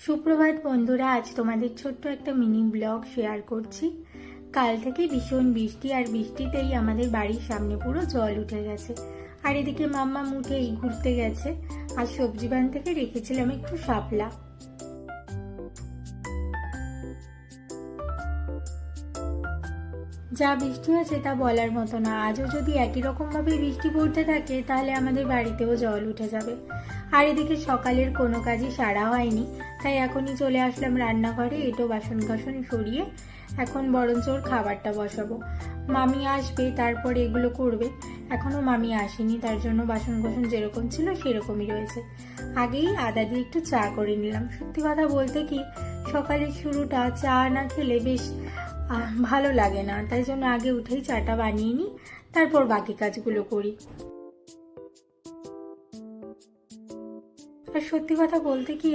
সুপ্রভাত বন্ধুরা, আজ তোমাদের ছোট্ট একটা মিনি ব্লগ শেয়ার করছি। কাল থেকে ভীষণ বৃষ্টি, আর বৃষ্টিতেই আমাদের বাড়ির সামনে পুরো জল উঠে গেছে। আর এদিকে মাম্মা উঠেই ঘুরতে গেছে। আর সবজি বান থেকে রেখেছিলাম একটু শাপলা। যা বৃষ্টি হয়েছে তা বলার মতো না। আজও যদি একই রকম ভাবে বৃষ্টি পড়তে থাকে তাহলে আমাদের বাড়িতেও জল উঠে যাবে। আর এদিকে সকালের কোনো কাজই সারা হয়নি, তাই এখনই চলে আসলাম রান্নাঘরে। এটো বাসন কাসন সরিয়ে এখন বরঞ্চ ওর খাবারটা বসাবো। মামি আসবে, তারপরে এগুলো করবে। এখনো মামি আসেনি, তার জন্য বাসন কোসন যেরকম ছিল সেরকমই রয়েছে। আগেই আদা দিয়ে একটু চা করে নিলাম। সত্যি কথা বলতে কি, সকালের শুরুটা চা না খেলে বেশ ভালো লাগে না, তাই জন্য আগে উঠেই চাটা বানিয়ে নিই, তারপর বাকি কাজগুলো করি। আর সত্যি কথা বলতে কি,